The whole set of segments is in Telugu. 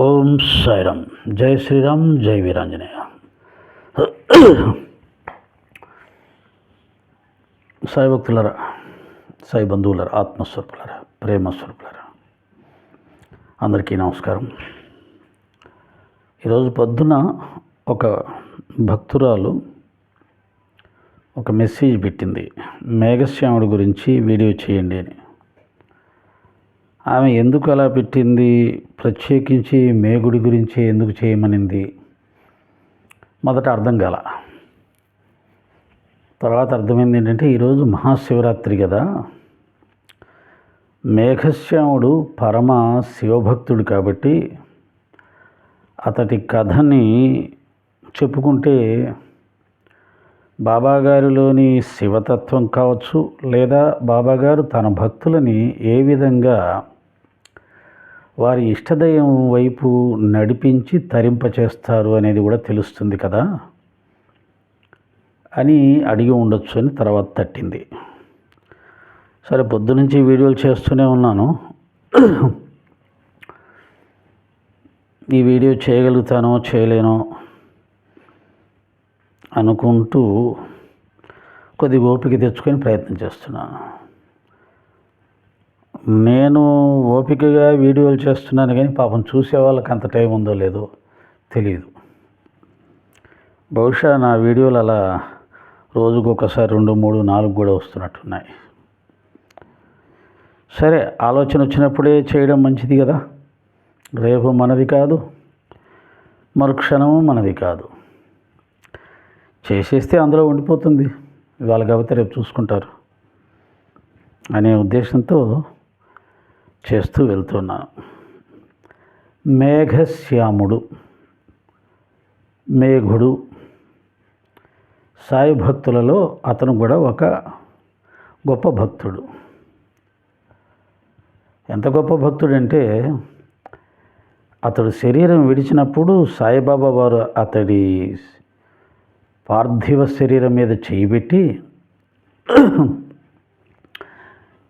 ఓం సాయిరామ్. జై శ్రీరామ్, జై వీరాంజనేయ. సాయి భక్తులరా, సాయి బంధువులరా, ఆత్మస్వరూపులరా, ప్రేమస్వరూపులరా, అందరికీ నమస్కారం. ఈరోజు పొద్దున ఒక భక్తురాలు ఒక మెసేజ్ పెట్టింది, మేఘశ్యాముడి గురించి వీడియో చేయండి అని. ఆమె ఎందుకు అలా పెట్టింది, ప్రత్యేకించి మేఘుడి గురించి ఎందుకు చేయమనింది, మొదట అర్థం కాల. తర్వాత అర్థమైంది ఏంటంటే, ఈరోజు మహాశివరాత్రి కదా, మేఘశ్యాముడు పరమ శివభక్తుడు కాబట్టి అతడి కథని చెప్పుకుంటే బాబాగారిలోని శివతత్వం కావచ్చు, లేదా బాబాగారు తన భక్తులని ఏ విధంగా వారి ఇష్టదైవం వైపు నడిపించి తరింపచేస్తారు అనేది కూడా తెలుస్తుంది కదా అని అడిగి ఉండొచ్చు అని తర్వాత తట్టింది. సరే, పొద్దునుంచి వీడియోలు చేస్తూనే ఉన్నాను. ఈ వీడియో చేయగలుగుతానో చేయలేనో అనుకుంటూ కొద్దిగా ఓపిక తెచ్చుకొని ప్రయత్నం చేస్తున్నాను. నేను ఓపికగా వీడియోలు చేస్తున్నాను, కానీ పాపం చూసే వాళ్ళకి అంత టైం ఉందో లేదో తెలియదు. బహుశా నా వీడియోలు అలా రోజుకు ఒకసారి 2, 3, 4 కూడా వస్తున్నట్టున్నాయి. సరే, ఆలోచన వచ్చినప్పుడే చేయడం మంచిది కదా. రేపు మనది కాదు, మరుక్షణము మనది కాదు. చేసేస్తే అందులో ఉండిపోతుంది, ఇవాళ కాబట్టి రేపు చూసుకుంటారు అనే ఉద్దేశంతో చేస్తూ వెళ్తున్నాను. మేఘశ్యాముడు, మేఘుడు, సాయి భక్తులలో అతను కూడా ఒక గొప్ప భక్తుడు. ఎంత గొప్ప భక్తుడంటే, అతడు శరీరం విడిచినప్పుడు సాయిబాబా వారు అతడి పార్థివ శరీరం మీద చేయిబెట్టి,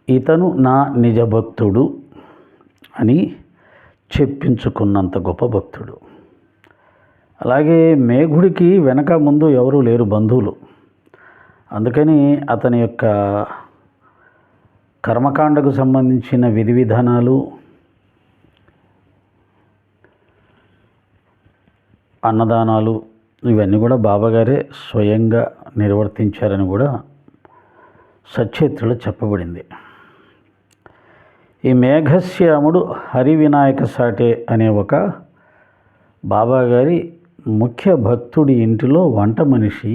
ఇతను నా నిజ భక్తుడు అని చెప్పించుకున్నంత గొప్ప భక్తుడు. అలాగే మేఘుడికి వెనక ముందు ఎవరూ లేరు, బంధువులు. అందుకని అతని యొక్క కర్మకాండకు సంబంధించిన విధి విధానాలు, అన్నదానాలు, ఇవన్నీ కూడా బాబాగారే స్వయంగా నిర్వర్తించారని కూడా సచరిత్రలో చెప్పబడింది. ఈ మేఘశ్యాముడు హరివినాయక సాటే అనే ఒక బాబాగారి ముఖ్య భక్తుడి ఇంటిలో వంట మనిషి.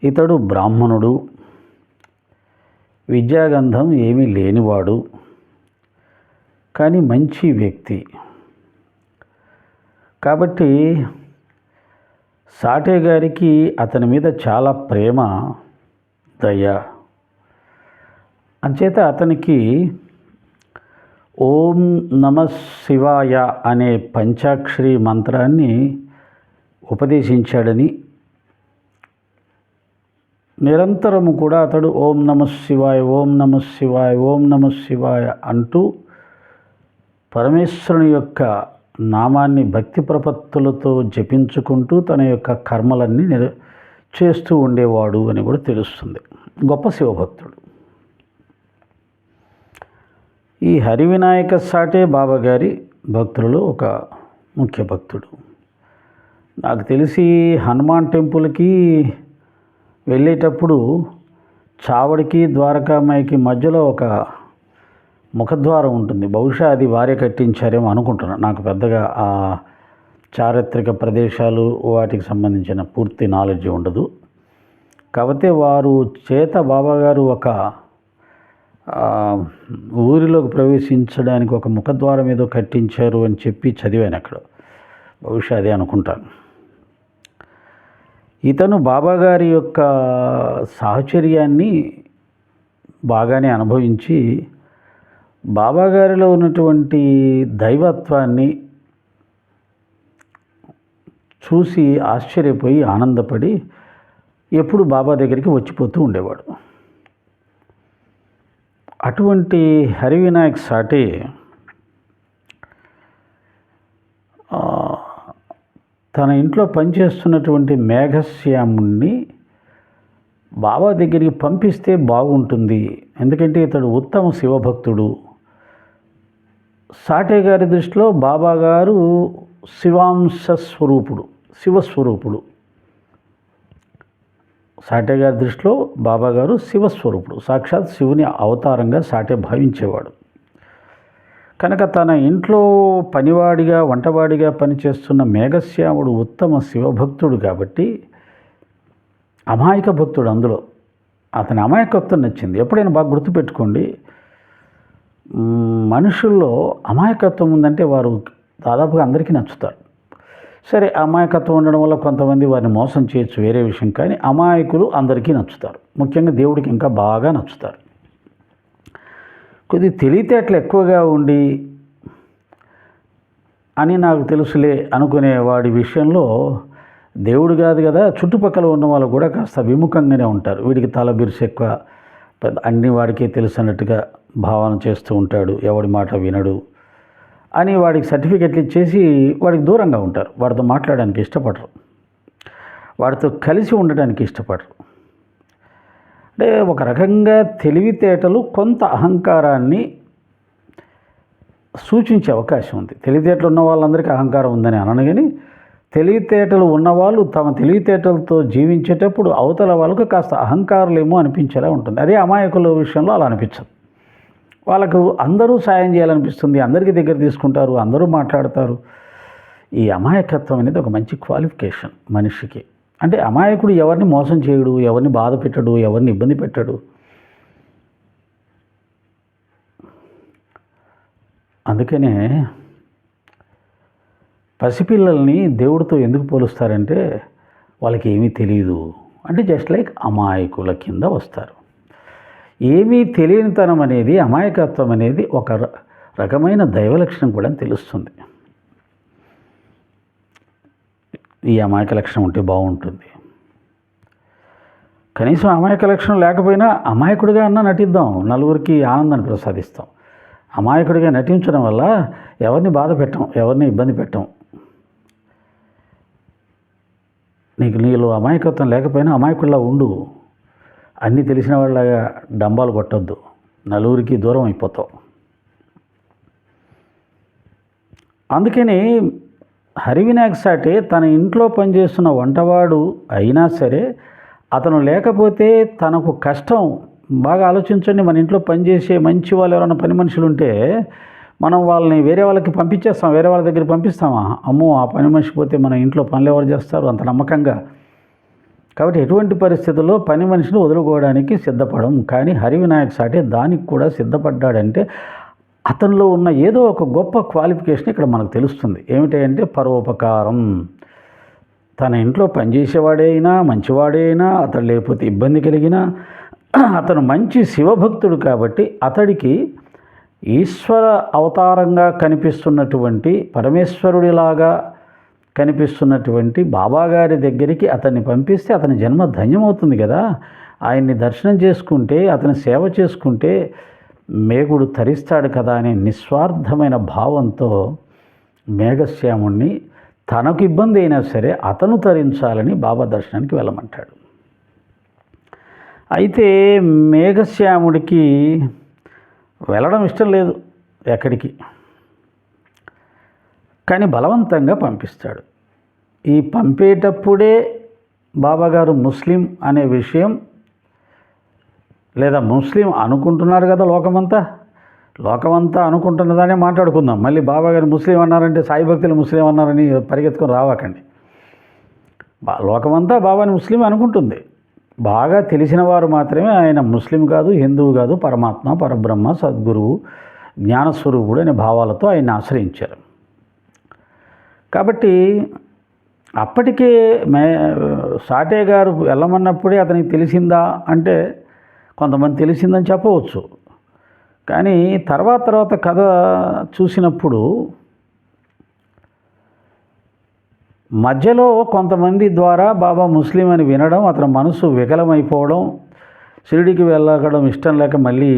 ఇతడు బ్రాహ్మణుడు, విద్యాగంధం ఏమీ లేనివాడు, కానీ మంచి వ్యక్తి. కాబట్టి సాటే గారికి అతని మీద చాలా ప్రేమ, దయ. అంచేత అతనికి ఓం నమ శివాయ అనే పంచాక్షరి మంత్రాన్ని ఉపదేశించాడని, నిరంతరము కూడా అతడు ఓం నమ శివాయ, ఓం నమ శివాయ, ఓం నమ శివాయ అంటూ పరమేశ్వరుని యొక్క నామాన్ని భక్తి ప్రపత్తులతో జపించుకుంటూ తన యొక్క కర్మలన్నీ చేస్తూ ఉండేవాడు అని కూడా తెలుస్తుంది. గొప్ప శివభక్తుడు. ఈ హరివినాయక సాటే బాబాగారి భక్తులలో ఒక ముఖ్య భక్తుడు. నాకు తెలిసి హనుమాన్ టెంపుల్కి వెళ్ళేటప్పుడు చావడికి ద్వారకామాయికి మధ్యలో ఒక ముఖద్వారం ఉంటుంది. బహుశా అది వారే కట్టించారేమో అనుకుంటున్నాను. నాకు పెద్దగా ఆ చారిత్రక ప్రదేశాలు వాటికి సంబంధించిన పూర్తి నాలెడ్జ్ ఉండదు. కాకపోతే వారు చేత బాబాగారు ఒక ఊరిలోకి ప్రవేశించడానికి ఒక ముఖద్వారం ఏదో కట్టించారు అని చెప్పి చదివాను అక్కడ. బహుశా అదే అనుకుంటాను. ఇతను బాబాగారి యొక్క సాహచర్యాన్ని బాగానే అనుభవించి బాబాగారిలో ఉన్నటువంటి దైవత్వాన్ని చూసి ఆశ్చర్యపోయి ఆనందపడి ఎప్పుడు బాబా దగ్గరికి వచ్చిపోతూ ఉండేవాడు. అటువంటి హరివినాయక్ సాటే తన ఇంట్లో పనిచేస్తున్నటువంటి మేఘశ్యాముణ్ణి బాబా దగ్గరికి పంపిస్తే బాగుంటుంది, ఎందుకంటే ఇతడు ఉత్తమ శివభక్తుడు. సాటే గారి దృష్టిలో బాబా గారు శివాంశ స్వరూపుడు, శివస్వరూపుడు. సాటే గారి దృష్టిలో బాబా గారు శివస్వరూపుడు, సాక్షాత్ శివుని అవతారంగా సాటే భావించేవాడు. కనుక తన ఇంట్లో పనివాడిగా వంటవాడిగా పనిచేస్తున్న మేఘశ్యాముడు ఉత్తమ శివభక్తుడు కాబట్టి అమాయక భక్తుడు. అందులో అతని అమాయకత్వం నచ్చింది. ఎప్పుడైనా బాగా గుర్తుపెట్టుకోండి, మనుషుల్లో అమాయకత్వం ఉందంటే వారు దాదాపుగా అందరికీ నచ్చుతారు. సరే, అమాయకత్వం ఉండడం వల్ల కొంతమంది వారిని మోసం చేయొచ్చు, వేరే విషయం. కానీ అమాయకులు అందరికీ నచ్చుతారు, ముఖ్యంగా దేవుడికి ఇంకా బాగా నచ్చుతారు. కొద్ది తెలివితేటలు ఎక్కువగా ఉండి అని నాకు తెలుసులే అనుకునే వాడి విషయంలో దేవుడు కాదు కదా, చుట్టుపక్కల ఉన్న వాళ్ళు కూడా కాస్త విముఖంగానే ఉంటారు. వీడికి తల బిరుసు ఎక్కువ, అన్ని వాడికే తెలుసు అన్నట్టుగా భావన చేస్తూ ఉంటాడు, ఎవడి మాట వినడు అని వాడికి సర్టిఫికెట్లు ఇచ్చేసి వాడికి దూరంగా ఉంటారు. వాడితో మాట్లాడడానికి ఇష్టపడరు, వాడితో కలిసి ఉండడానికి ఇష్టపడరు. అంటే ఒక రకంగా తెలివితేటలు కొంత అహంకారాన్ని సూచించే అవకాశం ఉంది. తెలివితేటలు ఉన్న వాళ్ళందరికీ అహంకారం ఉందని అనను, కానీ తెలివితేటలు ఉన్నవాళ్ళు తమ తెలివితేటలతో జీవించేటప్పుడు అవతల వాళ్ళకు కాస్త అహంకారులేమో అనిపించేలా ఉంటుంది. అదే అమాయకుల విషయంలో అలా అనిపించదు. వాళ్ళకు అందరూ సాయం చేయాలనిపిస్తుంది, అందరికీ దగ్గర తీసుకుంటారు, అందరూ మాట్లాడతారు. ఈ అమాయకత్వం అనేది ఒక మంచి క్వాలిఫికేషన్ మనిషికి. అంటే అమాయకుడు ఎవరిని మోసం చేయడు, ఎవరిని బాధ పెట్టడు, ఎవరిని ఇబ్బంది పెట్టడు. అందుకనే పసిపిల్లల్ని దేవుడితో ఎందుకు పోలుస్తారంటే వాళ్ళకి ఏమీ తెలియదు అంటే జస్ట్ లైక్ అమాయకుల కింద వస్తారు. ఏమీ తెలియనితనం అనేది, అమాయకత్వం అనేది ఒక రకమైన దైవలక్షణం కూడా తెలుస్తుంది. ఈ అమాయక లక్షణం ఉంటే బాగుంటుంది. కనీసం అమాయక లక్షణం లేకపోయినా అమాయకుడిగా అన్నా నటిద్దాం, నలుగురికి ఆనందాన్ని ప్రసాదిస్తాం. అమాయకుడిగా నటించడం వల్ల ఎవరిని బాధ పెట్టం, ఎవరిని ఇబ్బంది పెట్టం. నీలో అమాయకత్వం లేకపోయినా అమాయకుడిలా ఉండు, అన్నీ తెలిసిన వాళ్ళగా డంబాలు కొట్టొద్దు, నలుగురికి దూరం అయిపోతావు. అందుకని హరివినాయక్ సాటే తన ఇంట్లో పనిచేస్తున్న వంటవాడు అయినా సరే అతను లేకపోతే తనకు కష్టం. బాగా ఆలోచించండి, మన ఇంట్లో పనిచేసే మంచి వాళ్ళు ఎవరైనా పని మనుషులు ఉంటే మనం వాళ్ళని వేరే వాళ్ళకి పంపించేస్తాం, వేరే వాళ్ళ దగ్గర పంపిస్తామా? అమ్మో, ఆ పని మనిషి పోతే మన ఇంట్లో పనులు ఎవరు చేస్తారు అంత నమ్మకంగా. కాబట్టి ఎటువంటి పరిస్థితుల్లో పని మనిషిని వదులుకోవడానికి సిద్ధపడం. కానీ హరివినాయక్ సాటే దానికి కూడా సిద్ధపడ్డాడంటే అతనిలో ఉన్న ఏదో ఒక గొప్ప క్వాలిఫికేషన్ ఇక్కడ మనకు తెలుస్తుంది. ఏమిటంటే పరోపకారం. తన ఇంట్లో పనిచేసేవాడే అయినా మంచివాడే అయినా, అతడు లేకపోతే ఇబ్బంది కలిగినా, అతను మంచి శివభక్తుడు కాబట్టి అతడికి ఈశ్వర అవతారంగా కనిపిస్తున్నటువంటి, పరమేశ్వరుడిలాగా కనిపిస్తున్నటువంటి బాబాగారి దగ్గరికి అతన్ని పంపిస్తే అతని జన్మ ధన్యమవుతుంది కదా. ఆయన్ని దర్శనం చేసుకుంటే, అతని సేవ చేసుకుంటే మేఘుడు తరిస్తాడు కదా అనే నిస్వార్థమైన భావంతో మేఘశ్యాముణ్ణి తనకు ఇబ్బంది అయినా సరే అతను తరించాలని బాబా దర్శనానికి వెళ్ళమంటాడు. అయితే మేఘశ్యాముడికి వెళ్ళడం ఇష్టం లేదు ఎక్కడికి, కానీ బలవంతంగా పంపిస్తాడు. ఈ పంపేటప్పుడే బాబాగారు ముస్లిం అనే విషయం, లేదా ముస్లిం అనుకుంటున్నారు కదా లోకమంతా అనుకుంటున్నదానే మాట్లాడుకుందాం. మళ్ళీ బాబాగారు ముస్లిం అన్నారంటే సాయి భక్తులు ముస్లిం అన్నారని పరిగెత్తుకొని రావకండి. లోకమంతా బాబాని ముస్లిం అనుకుంటుంది. బాగా తెలిసిన వారు మాత్రమే ఆయన ముస్లిం కాదు, హిందువు కాదు, పరమాత్మ, పరబ్రహ్మ, సద్గురువు, జ్ఞానస్వరూపుడు అనే భావాలతో ఆయన ఆశ్రయించారు. కాబట్టి అప్పటికే సాటే గారు వెళ్ళమన్నప్పుడే అతనికి తెలిసిందా అంటే కొంతమంది తెలిసిందని చెప్పవచ్చు. కానీ తర్వాత కథ చూసినప్పుడు మధ్యలో కొంతమంది ద్వారా బాబా ముస్లిం అని వినడం, అతని మనసు వికలమైపోవడం, షిరిడీకి వెళ్ళడం ఇష్టం లేక మళ్ళీ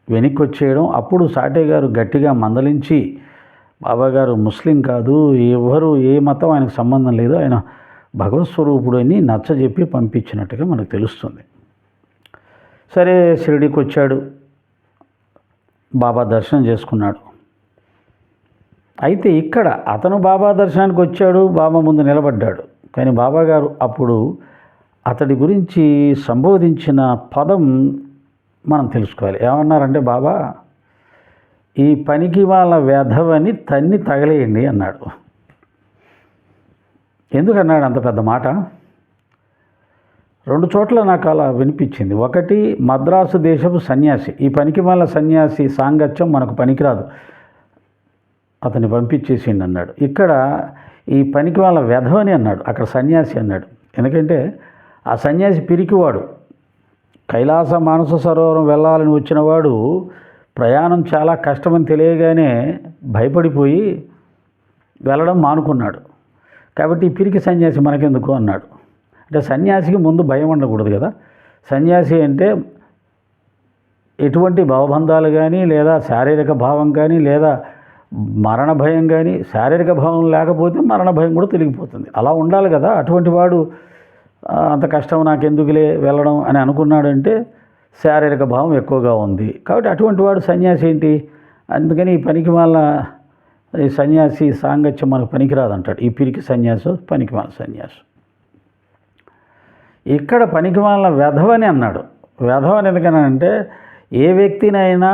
వెనక్కి వచ్చేయడం. అప్పుడు సాటే గారు గట్టిగా మందలించి బాబాగారు ముస్లిం కాదు, ఎవరు ఏ మతం ఆయనకు సంబంధం లేదు, ఆయన భగవత్ స్వరూపుడు అని నచ్చజెప్పి పంపించినట్టుగా మనకు తెలుస్తుంది. సరే షిరిడీకి వచ్చాడు, బాబా దర్శనం చేసుకున్నాడు. అయితే ఇక్కడ అతను బాబా దర్శనానికి వచ్చాడు, బాబా ముందు నిలబడ్డాడు. కానీ బాబాగారు అప్పుడు అతడి గురించి సంబోధించిన పదం మనం తెలుసుకోవాలి. ఏమన్నారంటే, బాబా ఈ పనికి వాళ్ళ వెధవని తన్ని తగలేయండి అన్నాడు. ఎందుకన్నాడు అంత పెద్ద మాట? 2 చోట్ల నాకు అలా వినిపించింది. ఒకటి, మద్రాసు దేశపు సన్యాసి, ఈ పనికి వాళ్ళ సన్యాసి సాంగత్యం మనకు పనికిరాదు, అతన్ని పంపించేసిండి అన్నాడు. ఇక్కడ ఈ పనికి వాళ్ళ వెధవని అన్నాడు, అక్కడ సన్యాసి అన్నాడు. ఎందుకంటే ఆ సన్యాసి పిరికివాడు, కైలాస మానస సరోవరం వెళ్ళాలని వచ్చినవాడు ప్రయాణం చాలా కష్టమని తెలియగానే భయపడిపోయి వెళ్ళడం మానుకున్నాడు. కాబట్టి ఈ పిరికి సన్యాసి మనకెందుకు అన్నాడు. అంటే సన్యాసికి ముందు భయం ఉండకూడదు కదా. సన్యాసి అంటే ఎటువంటి భవబంధాలు కానీ, లేదా శారీరక భావం కానీ, లేదా మరణ భయం కానీ, శారీరక భావం లేకపోతే మరణ భయం కూడా తొలగిపోతుంది. అలా ఉండాలి కదా. అటువంటి వాడు అంత కష్టం నాకెందుకులే వెళ్ళడం అని అనుకున్నాడంటే శారీరక భావం ఎక్కువగా ఉంది. కాబట్టి అటువంటి వాడు సన్యాసి ఏంటి? అందుకని ఈ పనికి వాళ్ళ ఈ సన్యాసి సాంగత్యం మనకు పనికిరాదంటాడు. ఈ పిరికి సన్యాసు, పనికి వాళ్ళ సన్యాసు. ఇక్కడ పనికి వాళ్ళ వెధవని అన్నాడు. వెధవని ఎందుకనంటే, ఏ వ్యక్తినైనా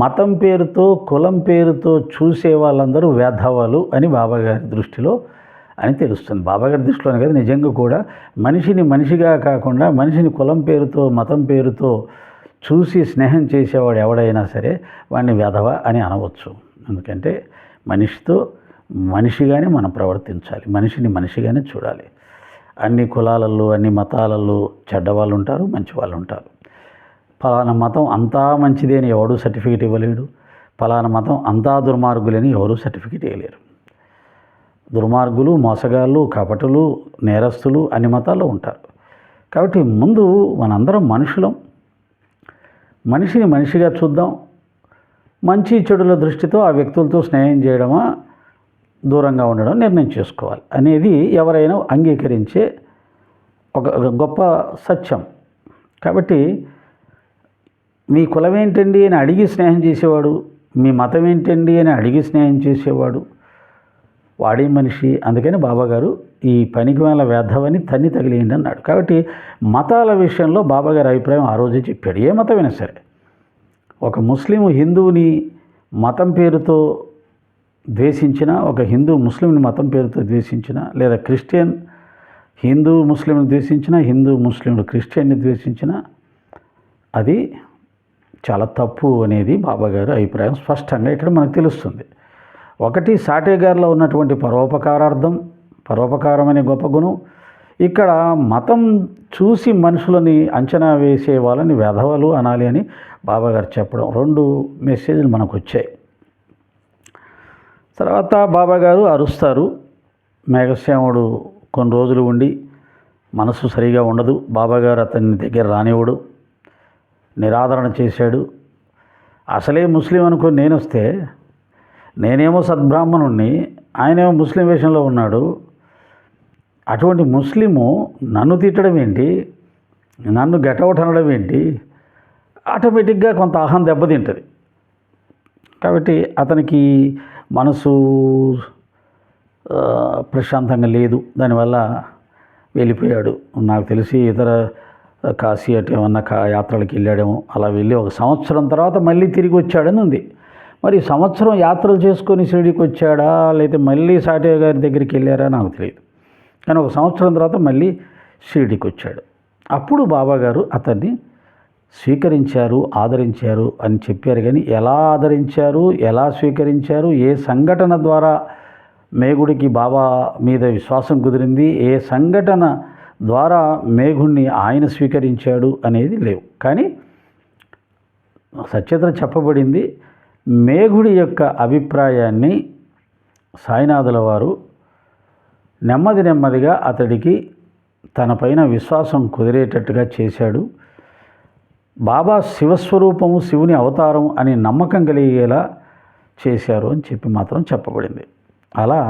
మతం పేరుతో, కులం పేరుతో చూసే వాళ్ళందరూ వెధవలు అని బాబాగారి దృష్టిలో అని తెలుస్తుంది. బాబాగారి దృష్టిలోనే కదా, నిజంగా కూడా మనిషిని మనిషిగా కాకుండా మనిషిని కులం పేరుతో, మతం పేరుతో చూసి స్నేహం చేసేవాడు ఎవడైనా సరే వాడిని వెధవ అని అనవచ్చు. ఎందుకంటే మనిషితో మనిషిగానే మనం ప్రవర్తించాలి, మనిషిని మనిషిగానే చూడాలి. అన్ని కులాలలో, అన్ని మతాలలో చెడ్డవాళ్ళు ఉంటారు, మంచి వాళ్ళు ఉంటారు. ఫలానా మతం అంతా మంచిదే అని ఎవడూ సర్టిఫికేట్ ఇవ్వలేడు, ఫలానా మతం అంతా దుర్మార్గులని ఎవరూ సర్టిఫికేట్ ఇవ్వలేరు. దుర్మార్గులు, మోసగాళ్ళు, కపటులు, నేరస్తులు అన్ని మతాల్లో ఉంటారు. కాబట్టి ముందు మనందరం మనుషులం, మనిషిని మనిషిగా చూద్దాం. మంచి చెడుల దృష్టితో ఆ వ్యక్తులతో స్నేహం చేయడమా, దూరంగా ఉండడం నిర్ణయం చేసుకోవాలి అనేది ఎవరైనా అంగీకరించే ఒక గొప్ప సత్యం. కాబట్టి మీ కులం ఏంటండి అని అడిగి స్నేహం చేసేవాడు, మీ మతం ఏంటండి అని అడిగి స్నేహం చేసేవాడు వాడే మనిషి. అందుకని బాబాగారు ఈ పనికి వాళ్ళ వెధవని తన్ని తగిలేయండి అన్నాడు. కాబట్టి మతాల విషయంలో బాబాగారి అభిప్రాయం ఆ రోజే చెప్పాడు. ఏ మతమైనా సరే, ఒక ముస్లిం హిందువుని మతం పేరుతో ద్వేషించిన, ఒక హిందూ ముస్లింని మతం పేరుతో ద్వేషించిన, లేదా క్రిస్టియన్ హిందూ ముస్లింని ద్వేషించిన, హిందూ ముస్లింలు క్రిస్టియన్ని ద్వేషించిన, అది చాలా తప్పు అనేది బాబాగారి అభిప్రాయం స్పష్టంగా ఇక్కడ మనకు తెలుస్తుంది. ఒకటి, సాటేగారిలో ఉన్నటువంటి పరోపకారం అనే గొప్ప గుణం. ఇక్కడ మతం చూసి మనుషులని అంచనా వేసే వాళ్ళని వెధవలు అనాలి అని బాబాగారు చెప్పడం, 2 మెసేజ్లు మనకు వచ్చాయి. తర్వాత బాబాగారు అరుస్తారు. మేఘశ్యాముడు కొన్ని రోజులు ఉండి మనసు సరిగా ఉండదు, బాబాగారు అతని దగ్గర రానివ్వడు, నిరాదరణ చేశాడు. అసలే ముస్లిం అనుకుని నేను వస్తే, నేనేమో సద్బ్రాహ్మణుణ్ణి, ఆయనేమో ముస్లిం వేషంలో ఉన్నాడు. అటువంటి ముస్లిము నన్ను తిట్టడం ఏంటి, నన్ను గెటౌట్ అనడం ఏంటి? ఆటోమేటిక్గా కొంత అహం దెబ్బతింటుంది. కాబట్టి అతనికి మనసు ప్రశాంతంగా లేదు, దానివల్ల వెళ్ళిపోయాడు. నాకు తెలిసి ఇతర కాశీ అటు ఏమన్నా యాత్రలకు వెళ్ళాడేమో. అలా వెళ్ళి 1 సంవత్సరం తర్వాత మళ్ళీ తిరిగి వచ్చాడని ఉంది. మరి సంవత్సరం యాత్రలు చేసుకొని షిరిడీకి వచ్చాడా, లేకపోతే మళ్ళీ సాటే గారి దగ్గరికి వెళ్ళారా నాకు తెలియదు. కానీ 1 సంవత్సరం తర్వాత మళ్ళీ షిరిడీకి వచ్చాడు. అప్పుడు బాబాగారు అతన్ని స్వీకరించారు, ఆదరించారు అని చెప్పారు. కానీ ఎలా ఆదరించారు, ఎలా స్వీకరించారు, ఏ సంఘటన ద్వారా మేఘుడికి బాబా మీద విశ్వాసం కుదిరింది, ఏ సంఘటన ద్వారా మేఘుడిని ఆయన స్వీకరించాడు అనేది లేవు. కానీ సత్యత చెప్పబడింది. మేఘుడి యొక్క అభిప్రాయాన్ని సాయినాథుల వారు నెమ్మదిగా అతడికి తన పైన విశ్వాసం కుదిరేటట్టుగా చేశాడు. బాబా శివస్వరూపము, శివుని అవతారం అని నమ్మకం కలిగేలా చేశారు అని చెప్పి మాత్రం చెప్పబడింది. అలా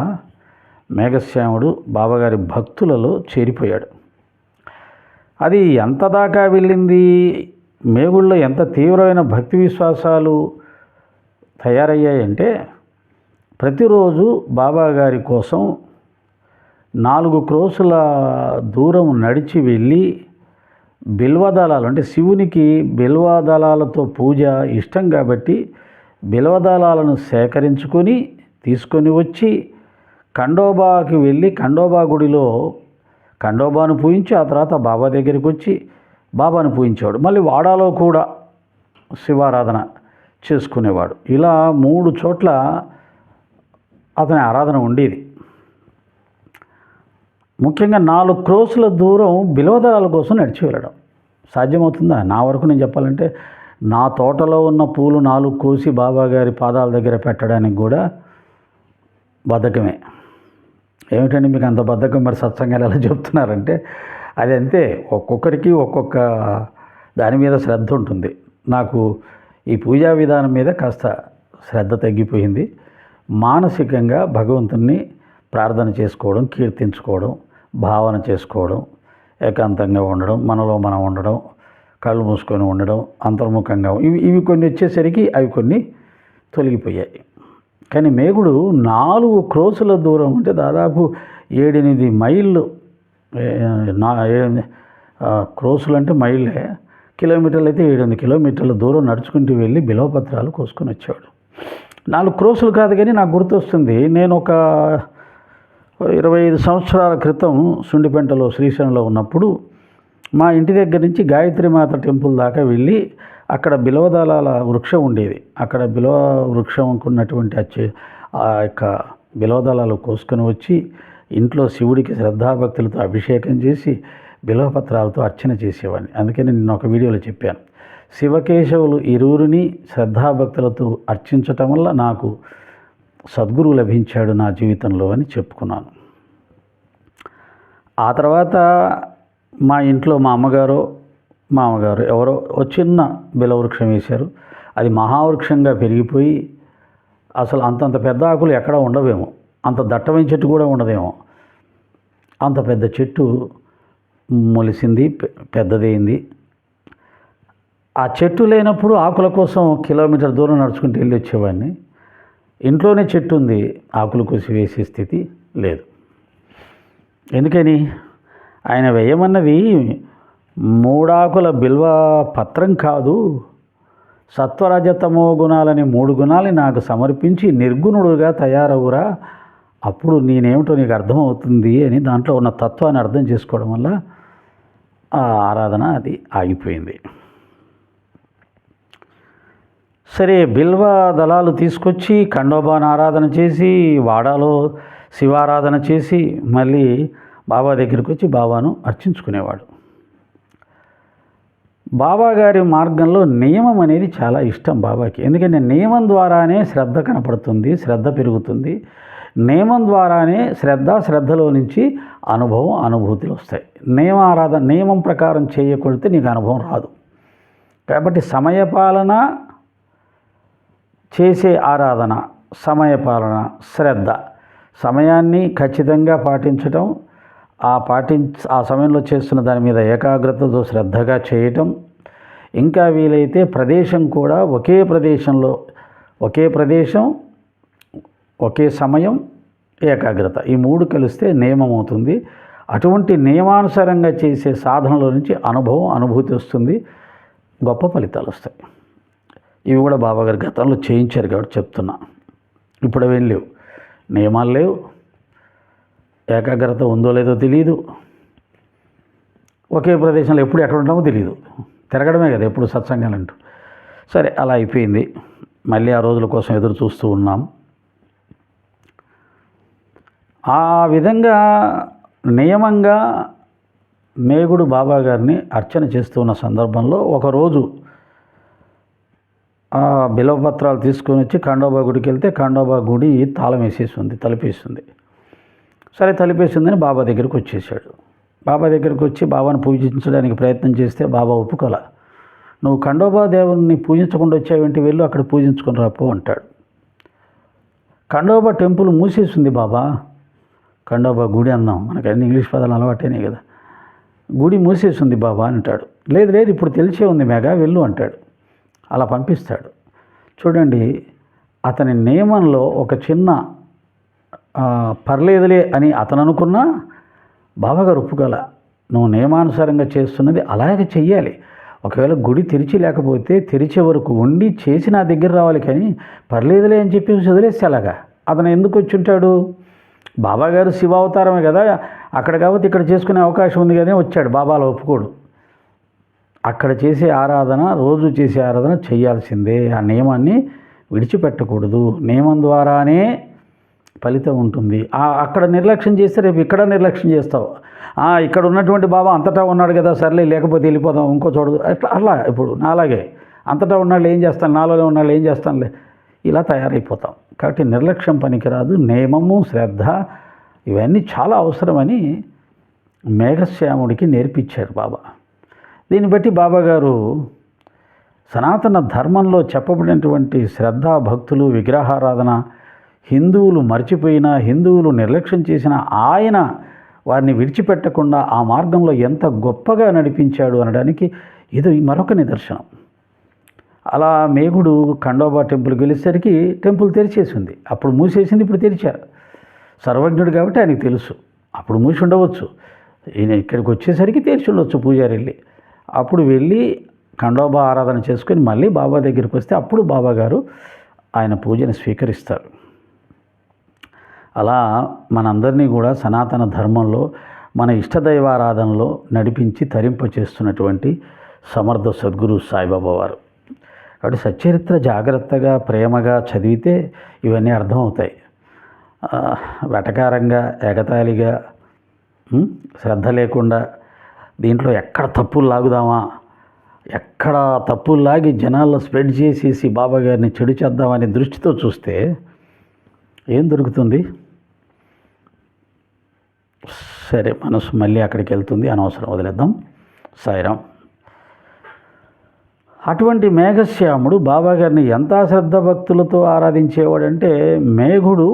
మేఘశ్యాముడు బాబాగారి భక్తులలో చేరిపోయాడు. అది ఎంత దాకా వెళ్ళింది, మేగుళ్ళో ఎంత తీవ్రమైన భక్తి విశ్వాసాలు తయారయ్యాయంటే ప్రతిరోజు బాబాగారి కోసం 4 క్రోసుల దూరం నడిచి వెళ్ళి బిల్వదళాలు, అంటే శివునికి బిల్వదళాలతో పూజ ఇష్టం కాబట్టి బిల్వదళాలను సేకరించుకొని తీసుకొని వచ్చి ఖండోబాకి వెళ్ళి ఖండోబా గుడిలో ఖండోబాను పూజించి ఆ తర్వాత బాబా దగ్గరికి వచ్చి బాబాను పూజించేవాడు. మళ్ళీ వాడాలో కూడా శివారాధన చేసుకునేవాడు. ఇలా 3 చోట్ల అతని ఆరాధన ఉండేది. ముఖ్యంగా 4 క్రోసుల దూరం బిల్వదళాల కోసం నడిచి వెళ్ళడం సాధ్యమవుతుందా? నా వరకు నేను చెప్పాలంటే నా తోటలో ఉన్న పూలు 4 కోసి బాబాగారి పాదాల దగ్గర పెట్టడానికి కూడా బద్ధకమే. ఏమిటండి మీకు అంత బద్ధకం? మరి సత్సంగాలు ఎలా చెప్తున్నారంటే అది అంతే, ఒక్కొక్కరికి ఒక్కొక్క దాని మీద శ్రద్ధ ఉంటుంది. నాకు ఈ పూజా విధానం మీద కాస్త శ్రద్ధ తగ్గిపోయింది. మానసికంగా భగవంతుణ్ణి ప్రార్థన చేసుకోవడం, కీర్తించుకోవడం, భావన చేసుకోవడం, ఏకాంతంగా ఉండడం, మనలో మనం ఉండడం, కళ్ళు మూసుకొని ఉండడం, అంతర్ముఖంగా ఇవి కొన్ని వచ్చేసరికి అవి కొన్ని తొలగిపోయాయి. కానీ మేగుడు 4 క్రోసుల దూరం, అంటే దాదాపు 7-8 మైళ్ళు, క్రోసులు అంటే మైళ్ళే, కిలోమీటర్లు అయితే 7-8 కిలోమీటర్ల దూరం నడుచుకుంటూ వెళ్ళి బిల్వపత్రాలు కోసుకొని వచ్చేవాడు. 4 క్రోసులు కాదు, కానీ నాకు గుర్తొస్తుంది, నేను ఒక 25 సంవత్సరాల క్రితం సుండిపెంటలో శ్రీశైలంలో ఉన్నప్పుడు మా ఇంటి దగ్గర నుంచి గాయత్రీమాత టెంపుల్ దాకా వెళ్ళి అక్కడ బిల్వదళాల వృక్షం ఉండేది. అక్కడ బిల్వ వృక్షంకు ఉన్నటువంటి ఆ యొక్క బిల్వదళాలు కోసుకొని వచ్చి ఇంట్లో శివుడికి శ్రద్ధాభక్తులతో అభిషేకం చేసి బిల్వపత్రాలతో అర్చన చేసేవాడిని. అందుకని నేను ఒక వీడియోలో చెప్పాను, శివకేశవులు ఇరువురిని శ్రద్ధాభక్తులతో అర్చించటం వల్ల నాకు సద్గురువు లభించాడు నా జీవితంలో అని చెప్పుకున్నాను. ఆ తర్వాత మా ఇంట్లో మా అమ్మగారు మామగారు ఎవరో ఒక చిన్న బిలవృక్షం వేశారు. అది మహావృక్షంగా పెరిగిపోయి అసలు అంతంత పెద్ద ఆకులు ఎక్కడ ఉండవేమో, అంత దట్టమైన చెట్టు కూడా ఉండదేమో, అంత పెద్ద చెట్టు మొలిసింది, పెద్దదైంది. ఆ చెట్టు లేనప్పుడు ఆకుల కోసం కిలోమీటర్ దూరం నడుచుకుంటూ వెళ్ళి వచ్చేవాడిని. ఇంట్లోనే చెట్టు ఉంది, ఆకులు కోసి వేసే స్థితి లేదు. ఎందుకని? ఆయన వేయమన్నది 3 ఆకుల బిల్వ పత్రం కాదు, సత్వరజతమో గుణాలని 3 గుణాలని నాకు సమర్పించి నిర్గుణుడుగా తయారవురా, అప్పుడు నేనేమిటో నీకు అర్థమవుతుంది అని దాంట్లో ఉన్న తత్వాన్ని అర్థం చేసుకోవడం వల్ల ఆ ఆరాధన అది ఆగిపోయింది. సరే, బిల్వ దళాలు తీసుకొచ్చి ఖండోబాను ఆరాధన చేసి వాడాలో శివారాధన చేసి మళ్ళీ బాబా దగ్గరికి వచ్చి బాబాను అర్చించుకునేవాడు. బాబా గారి మార్గంలో నియమం అనేది చాలా ఇష్టం బాబాకి. ఎందుకంటే నియమం ద్వారానే శ్రద్ధ కనపడుతుంది, శ్రద్ధ పెరుగుతుంది. నియమం ద్వారానే శ్రద్ధలో నుంచి అనుభవం, అనుభూతులు వస్తాయి. నియమం ప్రకారం చేయకూడితే నీకు అనుభవం రాదు. కాబట్టి సమయపాలన, చేసే ఆరాధన, సమయపాలన, శ్రద్ధ, సమయాన్ని ఖచ్చితంగా పాటించటం, ఆ సమయంలో చేస్తున్న దాని మీద ఏకాగ్రతతో శ్రద్ధగా చేయటం, ఇంకా వీలైతే ప్రదేశం కూడా ఒకే ప్రదేశంలో, ఒకే ప్రదేశం, ఒకే సమయం, ఏకాగ్రత, ఈ 3 కలిస్తే నియమం అవుతుంది. అటువంటి నియమానుసారంగా చేసే సాధనలో నుంచి అనుభవం, అనుభూతి వస్తుంది, గొప్ప ఫలితాలు వస్తాయి. ఇవి కూడా బాబాగారు గతంలో చేయించారు కాబట్టి చెప్తున్నా. ఇప్పుడు అవేం లేవు, నియమాలు లేవు, ఏకాగ్రత ఉందో లేదో తెలియదు, ఒకే ప్రదేశంలో ఎప్పుడు ఎక్కడ ఉంటామో తెలియదు, తిరగడమే కదా ఎప్పుడు సత్సంగాలు అంటూ. సరే, అలా అయిపోయింది. మళ్ళీ ఆ రోజుల కోసం ఎదురు చూస్తూ ఉన్నాం. ఆ విధంగా నియమంగా మేగుడు బాబా గారిని అర్చన చేస్తూ ఉన్న సందర్భంలో ఒకరోజు ఆ బిల్వపత్రాలు తీసుకొని వచ్చి ఖండోబా గుడికి వెళ్తే ఖండోబా గుడి తాళం వేసేసింది, తలుపేసింది. సరే, తలుపేసిందని బాబా దగ్గరికి వచ్చేసాడు. బాబా దగ్గరికి వచ్చి బాబాను పూజించడానికి ప్రయత్నం చేస్తే బాబా ఒప్పుకోల. నువ్వు ఖండోబా దేవుని పూజించకుండా వచ్చావేంటి, వెళ్ళు అక్కడ పూజించుకొని రాపో అంటాడు. ఖండోబా టెంపుల్ మూసేసింది బాబా. ఖండోబా గుడి అందాం, మనకు అన్ని ఇంగ్లీష్ పదాలు అలవాటేనే కదా. గుడి మూసేసింది బాబా అంటాడు. లేదు లేదు ఇప్పుడు తెలిసే ఉంది మేఘా, వెళ్ళు అంటాడు. అలా పంపిస్తాడు. చూడండి, అతని నియమంలో ఒక చిన్న పర్లేదులే అని అతను అనుకున్నా బాబాగారు ఒప్పుకోల. నువ్వు నియమానుసారంగా చేస్తున్నది అలాగే చెయ్యాలి. ఒకవేళ గుడి తెరిచి లేకపోతే తెరిచే వరకు ఉండి చేసి నా దగ్గర రావాలి, కానీ పర్లేదులే అని చెప్పి వదిలేస్తే అలాగా. అతను ఎందుకు వచ్చి ఉంటాడు? బాబాగారు శివావతారమే కదా, అక్కడ కాబట్టి ఇక్కడ చేసుకునే అవకాశం ఉంది కదా వచ్చాడు. బాబాలో ఒప్పుకోడు. అక్కడ చేసే ఆరాధన, రోజు చేసే ఆరాధన చేయాల్సిందే. ఆ నియమాన్ని విడిచిపెట్టకూడదు. నియమం ద్వారానే ఫలితం ఉంటుంది. అక్కడ నిర్లక్ష్యం చేస్తే రేపు ఇక్కడ నిర్లక్ష్యం చేస్తావు. ఇక్కడ ఉన్నటువంటి బాబా అంతటా ఉన్నాడు కదా, సర్లే లేకపోతే వెళ్ళిపోదాం ఇంకో చూడదు, అట్లా ఇప్పుడు నాలాగే అంతటా ఉన్నాళ్ళు ఏం చేస్తాను, నాలోనే ఉన్నాళ్ళు ఏం చేస్తానులే, ఇలా తయారైపోతాం. కాబట్టి నిర్లక్ష్యం పనికిరాదు. నియమము, శ్రద్ధ ఇవన్నీ చాలా అవసరమని మేఘశ్యాముడికి నేర్పించారు బాబా. దీన్ని బట్టి బాబాగారు సనాతన ధర్మంలో చెప్పబడినటువంటి శ్రద్ధ, భక్తులు, విగ్రహారాధన హిందువులు మర్చిపోయినా, హిందువులు నిర్లక్ష్యం చేసిన ఆయన వారిని విడిచిపెట్టకుండా ఆ మార్గంలో ఎంత గొప్పగా నడిపించాడు అనడానికి ఇది మరొక నిదర్శనం. అలా మేఘుడు ఖండోబా టెంపుల్కి వెళ్ళేసరికి టెంపుల్ తెరిచేసింది. అప్పుడు మూసేసింది, ఇప్పుడు తెరిచారు. సర్వజ్ఞుడు కాబట్టి ఆయనకు తెలుసు. అప్పుడు మూసి ఉండవచ్చు, ఈయన ఇక్కడికి వచ్చేసరికి తెరిచి ఉండవచ్చు పూజారి వెళ్ళి. అప్పుడు వెళ్ళి ఖండోబా ఆరాధన చేసుకొని మళ్ళీ బాబా దగ్గరికి వస్తే అప్పుడు బాబా గారు ఆయన పూజను స్వీకరిస్తారు. అలా మనందరినీ కూడా సనాతన ధర్మంలో మన ఇష్టదైవారాధనలో నడిపించి తరింపచేస్తున్నటువంటి సమర్థ సద్గురు సాయిబాబా వారు. కాబట్టి సచ్చరిత్ర జాగ్రత్తగా ప్రేమగా చదివితే ఇవన్నీ అర్థమవుతాయి. వెటకారంగా, ఎగతాళిగా, శ్రద్ధ లేకుండా దీంట్లో ఎక్కడ తప్పులు లాగుదామా, ఎక్కడ తప్పులు లాగి జనాల్లో స్ప్రెడ్ చేసేసి బాబా గారిని చెడు చేద్దామనే దృష్టితో చూస్తే ఏం దొరుకుతుంది? సరే, మనసు మళ్ళీ అక్కడికి వెళ్తుంది, అనవసరం, వదిలేద్దాం. సాయిరాం. అటువంటి మేఘశ్యాముడు బాబాగారిని ఎంత శ్రద్ధ భక్తులతో ఆరాధించేవాడంటే, మేఘుడు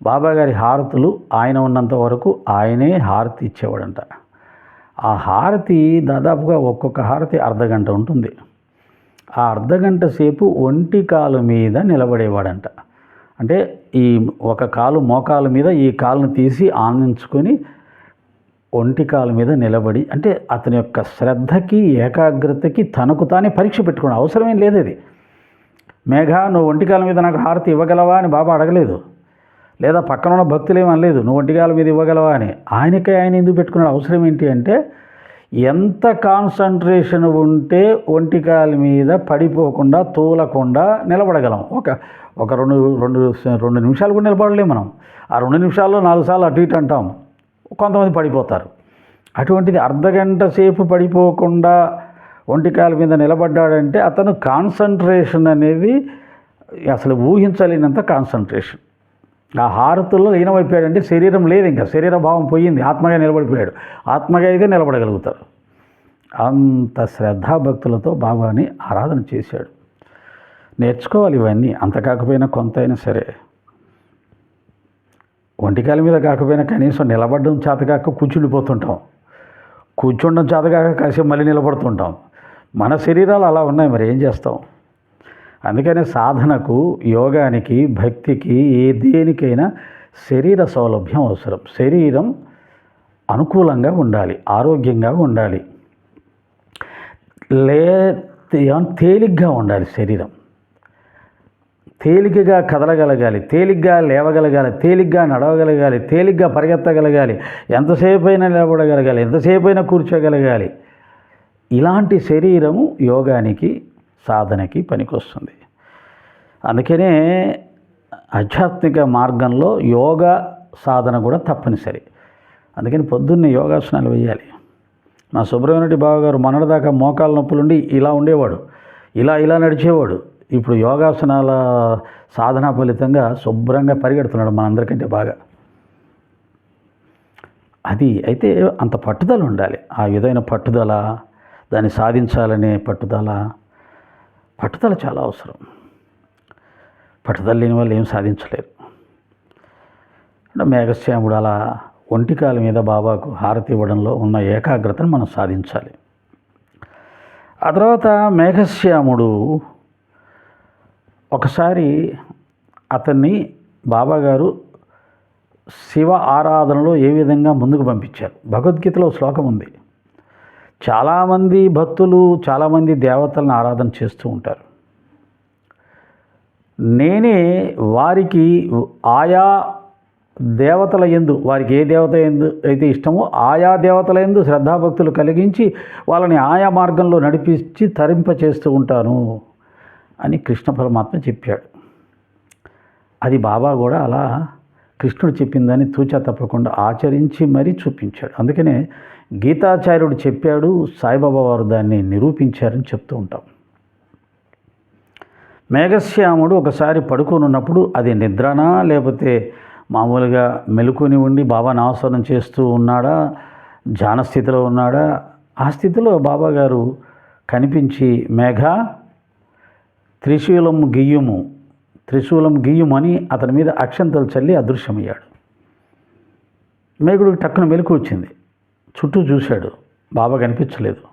బాబాగారి హారతులు ఆయన ఉన్నంత వరకు ఆయనే హారతి ఇచ్చేవాడంట. ఆ హారతి దాదాపుగా ఒక్కొక్క హారతి అర్ధగంట ఉంటుంది. ఆ అర్ధగంట సేపు ఒంటి కాలు మీద నిలబడేవాడంట. అంటే ఈ ఒక కాలు మోకాలు మీద ఈ కాలును తీసి ఆనందించుకొని ఒంటి కాలు మీద నిలబడి, అంటే అతని యొక్క శ్రద్ధకి, ఏకాగ్రతకి తనకు తానే పరీక్ష పెట్టుకోవడం. అవసరమేం లేదు. అది మేఘ, నువ్వు ఒంటి కాలు మీద నాకు హారతి ఇవ్వగలవా అని బాబా అడగలేదు, లేదా పక్కన ఉన్న భక్తులు ఏమనలేదు నువ్వు ఒంటి కాలు మీద ఇవ్వగలవా అని. ఆయనకే ఆయన ఎందుకు పెట్టుకున్నాడు? అవసరం ఏంటి అంటే, ఎంత కాన్సన్ట్రేషన్ ఉంటే ఒంటి కాలు మీద పడిపోకుండా, తూలకుండా నిలబడగలం. ఒక రెండు నిమిషాలు కూడా నిలబడలేము మనం. ఆ 2 నిమిషాల్లో 4 సార్లు అటు ఇటు అంటాం, కొంతమంది పడిపోతారు. అటువంటిది అర్ధగంట సేపు పడిపోకుండా ఒంటికాల మీద నిలబడ్డాడంటే అతను కాన్సన్ట్రేషన్ అనేది అసలు ఊహించలేనంత కాన్సన్ట్రేషన్. ఆ హారతుల్లో లీనమైపోయాడంటే శరీరం లేదు, ఇంకా శరీర భావం పోయింది, ఆత్మగా నిలబడిపోయాడు. ఆత్మగా అయితే నిలబడగలుగుతారు. అంత శ్రద్ధాభక్తులతో బాబాని ఆరాధన చేశాడు. నేర్చుకోవాలి ఇవన్నీ. అంత కాకపోయినా కొంత అయినా సరే, ఒంటికాల మీద కాకపోయినా కనీసం నిలబడడం చేతకాక కూర్చుండిపోతుంటాం, కూర్చుండడం చేతకాక కాసేపు మళ్ళీ నిలబడుతుంటాం. మన శరీరాలు అలా ఉన్నాయి, మరి ఏం చేస్తాం? అందుకనే సాధనకు, యోగానికి, భక్తికి, దేనికైనా శరీర సౌలభ్యం అవసరం. శరీరం అనుకూలంగా ఉండాలి, ఆరోగ్యంగా ఉండాలి, తేలిగ్గా ఉండాలి. శరీరం తేలికగా కదలగలగాలి, తేలిగ్గా లేవగలగాలి, తేలిగ్గా నడవగలగాలి, తేలిగ్గా పరిగెత్తగలగాలి, ఎంతసేపు అయినా నిలబడగలగాలి, ఎంతసేపు అయినా కూర్చోగలగాలి. ఇలాంటి శరీరము యోగానికి, సాధనకి పనికొస్తుంది. అందుకనే ఆధ్యాత్మిక మార్గంలో యోగా సాధన కూడా తప్పనిసరి. అందుకని పొద్దున్నే యోగాసనాలు వేయాలి. మా సుబ్రహ్మణ్య బాబు గారు మొన్నటిదాకా మోకాళ్ళ నొప్పులుండి ఇలా ఉండేవాడు, ఇలా నడిచేవాడు. ఇప్పుడు యోగాసనాల సాధన ఫలితంగా శుభ్రంగా పరిగెడుతున్నాడు మనందరికంటే బాగా. అది అయితే అంత పట్టుదల ఉండాలి. ఆ విధమైన పట్టుదల, దాన్ని సాధించాలనే పట్టుదల చాలా అవసరం. పట్టుదల లేని వాళ్ళు ఏం సాధించలేరు. అంటే మేఘశ్యాముడు అలా ఒంటికాల మీద బాబాకు హారతి ఇవ్వడంలో ఉన్న ఏకాగ్రతను మనం సాధించాలి. ఆ తర్వాత మేఘశ్యాముడు ఒకసారి అతన్ని బాబాగారు శివ ఆరాధనలో ఏ విధంగా ముందుకు పంపించారు. భగవద్గీతలో శ్లోకం ఉంది. చాలామంది భక్తులు చాలామంది దేవతలను ఆరాధన చేస్తూ ఉంటారు. నేనే వారికి ఆయా దేవతల యందు, వారికి ఏ దేవత యందు అయితే ఇష్టమో ఆయా దేవతల యందు శ్రద్ధాభక్తులు కలిగించి వాళ్ళని ఆయా మార్గంలో నడిపించి తరింపచేస్తూ ఉంటాను అని కృష్ణ పరమాత్మ చెప్పాడు. అది బాబా కూడా అలా కృష్ణుడు చెప్పిందని తూచా తప్పకుండా ఆచరించి మరీ చూపించాడు. అందుకనే గీతాచార్యుడు చెప్పాడు, సాయిబాబా వారు దాన్ని నిరూపించారని చెప్తూ ఉంటాం. మేఘశ్యాముడు ఒకసారి పడుకొని ఉన్నప్పుడు అది నిద్రనా లేకపోతే మామూలుగా మెలుకొని ఉండి బాబా నామస్మరణ చేస్తూ ఉన్నాడా, ధ్యాన స్థితిలో ఉన్నాడా, ఆ స్థితిలో బాబా గారు కనిపించి మేఘ త్రిశూలం గియ్యుము, త్రిశూలం గియ్యుమని అతని మీద అక్షంతలు చల్లి అదృశ్యమయ్యాడు. మేఘుడికి టక్కున మెలకు వచ్చింది. చుట్టూ చూశాడు, బాబా కనిపించలేదు.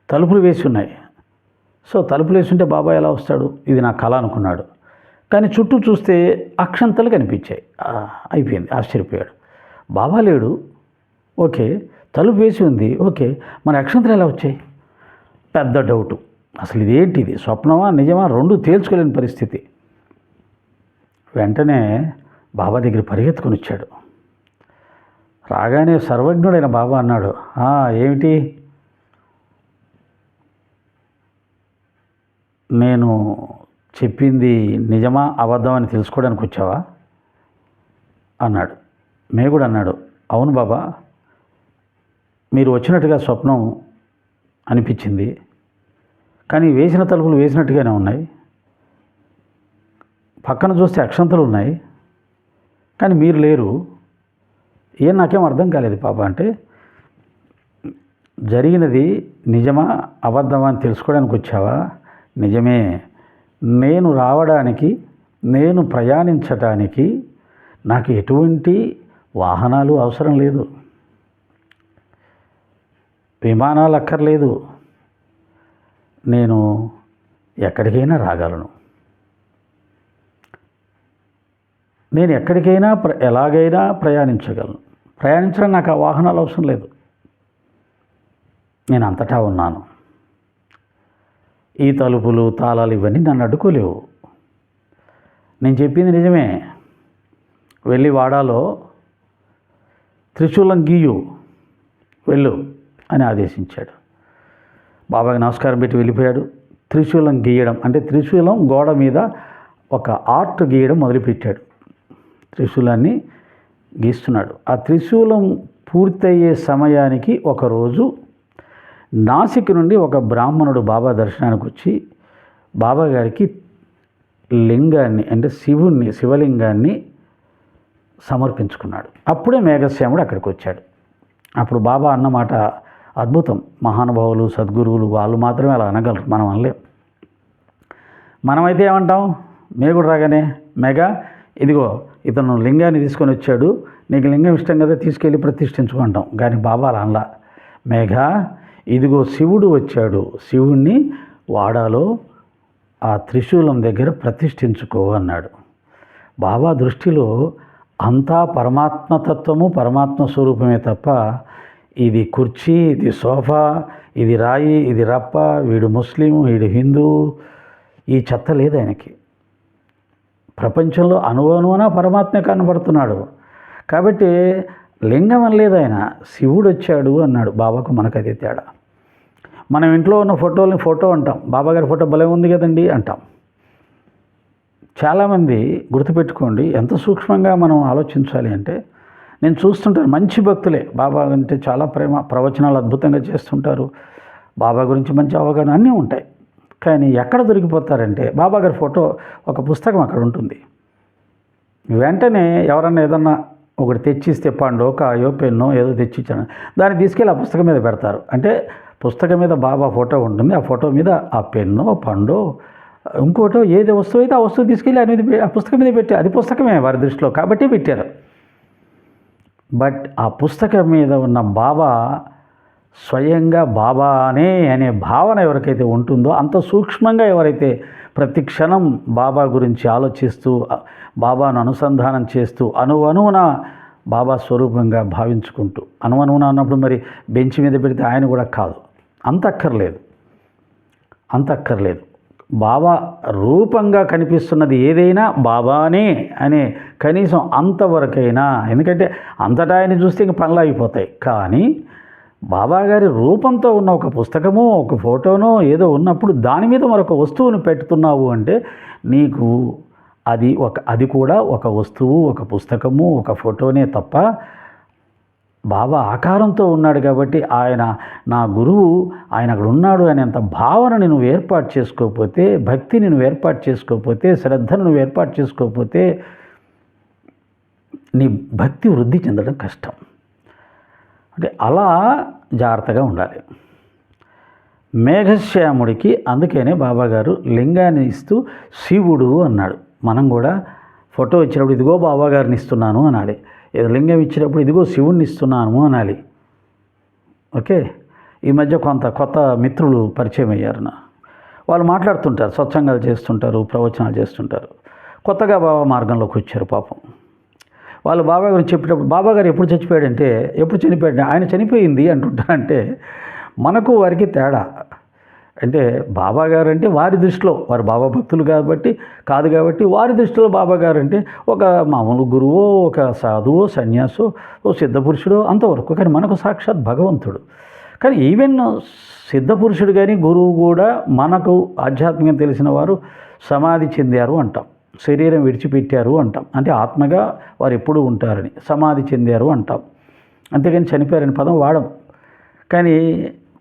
తలుపులు వేసి ఉన్నాయి. సో తలుపులు వేసి ఉంటే బాబా ఎలా వస్తాడు, ఇది నా కళ అనుకున్నాడు. కానీ చుట్టూ చూస్తే అక్షంతలు కనిపించాయి. అయిపోయింది, ఆశ్చర్యపోయాడు. బాబా లేడు, ఓకే, తలుపు వేసి ఉంది, ఓకే, మరి అక్షంతలు ఎలా వచ్చాయి? పెద్ద డౌటు. అసలు ఇదేంటిది, స్వప్నమా నిజమా రెండు తేల్చుకోలేని పరిస్థితి. వెంటనే బాబా దగ్గర పరిగెత్తుకొని వచ్చాడు. రాగానే సర్వజ్ఞుడైన బాబా అన్నాడు, ఏమిటి, నేను చెప్పింది నిజమా అబద్ధం అని తెలుసుకోవడానికి వచ్చావా అన్నాడు. మేఘుడు అన్నాడు, అవును బాబా, మీరు వచ్చినట్టుగా స్వప్నం అనిపించింది, కానీ వేసిన తలుపులు వేసినట్టుగానే ఉన్నాయి, పక్కన చూస్తే అక్షంతలు ఉన్నాయి, కానీ మీరు లేరు, నాకేం అర్థం కాలేదు పాప అంటే, జరిగినది నిజమా అబద్ధమా అని తెలుసుకోవడానికి వచ్చావా? నిజమే. నేను రావడానికి, నేను ప్రయాణించటానికి నాకు ఎటువంటి వాహనాలు అవసరం లేదు, విమానాలు అక్కర్లేదు, నేను ఎక్కడికైనా రాగలను, నేను ఎక్కడికైనా ఎలాగైనా ప్రయాణించగలను, ప్రయాణించడం నాకు ఆ వాహనాలు అవసరం లేదు, నేను అంతటా ఉన్నాను, ఈ తలుపులు తాళాలు ఇవన్నీ నన్ను అడ్డుకోలేవు, నేను చెప్పింది నిజమే, వెళ్ళి వాడాలో త్రిశూలం గీయు, వెళ్ళు అని ఆదేశించాడు. బాబాకి నమస్కారం పెట్టి వెళ్ళిపోయాడు. త్రిశూలం గీయడం అంటే త్రిశూలం గోడ మీద ఒక ఆర్ట్ గీయడం మొదలుపెట్టాడు. త్రిశూలాన్ని గీస్తున్నాడు. ఆ త్రిశూలం పూర్తయ్యే సమయానికి ఒకరోజు నాసిక్ నుండి ఒక బ్రాహ్మణుడు బాబా దర్శనానికి వచ్చి బాబా గారికి లింగాన్ని అంటే శివలింగాన్ని సమర్పించుకున్నాడు. అప్పుడే మేఘశ్యాముడు అక్కడికి వచ్చాడు. అప్పుడు బాబా అన్నమాట అద్భుతం. మహానుభావులు సద్గురువులు వాళ్ళు మాత్రమే అలా అనగలరు, మనం అనలేం. మనమైతే ఏమంటాం, మేఘుడు రాగానే మేఘ ఇదిగో ఇతను లింగాన్ని తీసుకొని వచ్చాడు, నీకు లింగం ఇష్టం కదా తీసుకెళ్ళి ప్రతిష్ఠించుకుంటాం. కానీ బాబా అలా అనలా. మేఘ ఇదిగో శివుడు వచ్చాడు, శివుణ్ణి వాడాలో ఆ త్రిశూలం దగ్గర ప్రతిష్ఠించుకో అన్నాడు. బాబా దృష్టిలో అంతా పరమాత్మతత్వము, పరమాత్మ స్వరూపమే తప్ప ఇది కుర్చీ, ఇది సోఫా, ఇది రాయి, ఇది రప్ప, వీడు ముస్లిం, వీడు హిందూ, ఈ చెత్త లేదు ఆయనకి. ప్రపంచంలో అణువణువున పరమాత్మే కనబడుతున్నాడు. కాబట్టి లింగం అనలేదు ఆయన, శివుడు వచ్చాడు అన్నాడు. బాబాకు మనకు అదే తేడా. మనం ఇంట్లో ఉన్న ఫోటోని ఫోటో అంటాం, బాబాగారి ఫోటో భలే ఉంది కదండి అంటాం. చాలామంది గుర్తుపెట్టుకోండి, ఎంత సూక్ష్మంగా మనం ఆలోచించాలి అంటే, నేను చూస్తుంటాను మంచి భక్తులే, బాబా అంటే చాలా ప్రేమ, ప్రవచనాలు అద్భుతంగా చేస్తుంటారు, బాబా గురించి మంచి అవగాహన అన్నీ ఉంటాయి. కానీ ఎక్కడ దొరికిపోతారంటే బాబాగారి ఫోటో ఒక పుస్తకం అక్కడ ఉంటుంది. వెంటనే ఎవరన్నా ఏదన్నా ఒకటి తెచ్చిస్తే, పండో కాయో పెన్నో ఏదో తెచ్చిచ్చాను, దాన్ని తీసుకెళ్ళి ఆ పుస్తకం మీద పెడతారు. అంటే పుస్తకం మీద బాబా ఫోటో ఉంటుంది, ఆ ఫోటో మీద ఆ పెన్నో పండో ఇంకోటో ఏది వస్తువు అయితే ఆ వస్తువు తీసుకెళ్ళి అనేది ఆ పుస్తకం మీద పెట్టి, అది పుస్తకమే వారి దృష్టిలో కాబట్టి పెట్టారు. బట్ ఆ పుస్తకం మీద ఉన్న బాబా స్వయంగా బాబానే అనే భావన ఎవరికైతే ఉంటుందో, అంత సూక్ష్మంగా ఎవరైతే ప్రతి క్షణం బాబా గురించి ఆలోచిస్తూ బాబాను అనుసంధానం చేస్తూ అణువణువున బాబా స్వరూపంగా భావించుకుంటూ, అణువణువున అన్నప్పుడు మరి బెంచ్ మీద పెడితే ఆయన కూడా కాదు, అంత అక్కర్లేదు. బాబా రూపంగా కనిపిస్తున్నది ఏదైనా బాబానే అనే కనీసం అంతవరకైనా, ఎందుకంటే అంతటా ఆయన చూస్తే ఇంక పనులు అయిపోతాయి. కానీ బాబా గారి రూపంతో ఉన్న ఒక పుస్తకమో ఒక ఫోటోనో ఏదో ఉన్నప్పుడు దాని మీద మరొక వస్తువును పెట్టుతున్నావు అంటే నీకు అది కూడా ఒక వస్తువు, ఒక పుస్తకము, ఒక ఫోటోనే తప్ప బాబా ఆకారంతో ఉన్నాడు. కాబట్టి ఆయన నా గురువు, ఆయన అక్కడ ఉన్నాడు అనేంత భావనని నువ్వు ఏర్పాటు చేసుకోకపోతే, భక్తిని నువ్వు ఏర్పాటు చేసుకోకపోతే, శ్రద్ధను నువ్వు ఏర్పాటు చేసుకోకపోతే నీ భక్తి వృద్ధి చెందడం కష్టం. అంటే అలా జాగ్రత్తగా ఉండాలి. మేఘశ్యాముడికి అందుకనే బాబాగారు లింగాన్ని ఇస్తూ శివుడు అన్నాడు. మనం కూడా ఫోటో ఇచ్చినప్పుడు ఇదిగో బాబాగారిని ఇస్తున్నాను అనాలి. ఏదో లింగం ఇచ్చినప్పుడు ఇదిగో శివుణ్ణి ఇస్తున్నాను అనాలి. ఓకే. ఈ మధ్య కొత్త మిత్రులు పరిచయం అయ్యారు. వాళ్ళు మాట్లాడుతుంటారు, సత్సంగాలు చేస్తుంటారు, ప్రవచనాలు చేస్తుంటారు. కొత్తగా బాబా మార్గంలోకి వచ్చారు పాపం. వాళ్ళు బాబా గారు చెప్పేటప్పుడు బాబాగారు ఎప్పుడు చనిపోయాడంటే, ఎప్పుడు చనిపోయాడు ఆయన చనిపోయింది అంటుంటారంటే మనకు వారికి తేడా. అంటే బాబా గారు అంటే వారి దృష్టిలో, వారు బాబా భక్తులు కాదు కాబట్టి వారి దృష్టిలో బాబా గారు అంటే ఒక మామూలు గురువో, ఒక సాధువో, సన్యాసో, ఓ సిద్ధపురుషుడో అంతవరకు. కానీ మనకు సాక్షాత్ భగవంతుడు. కానీ ఈవెన్ సిద్ధపురుషుడు కానీ గురువు కూడా మనకు ఆధ్యాత్మికంగా తెలిసిన వారు సమాధి చెందారు అంటాం, శరీరం విడిచిపెట్టారు అంటాం. అంటే ఆత్మగా వారు ఎప్పుడూ ఉంటారని సమాధి చెందారు అంటాం. అంతేగాని చనిపోయారని పదం వాడం. కానీ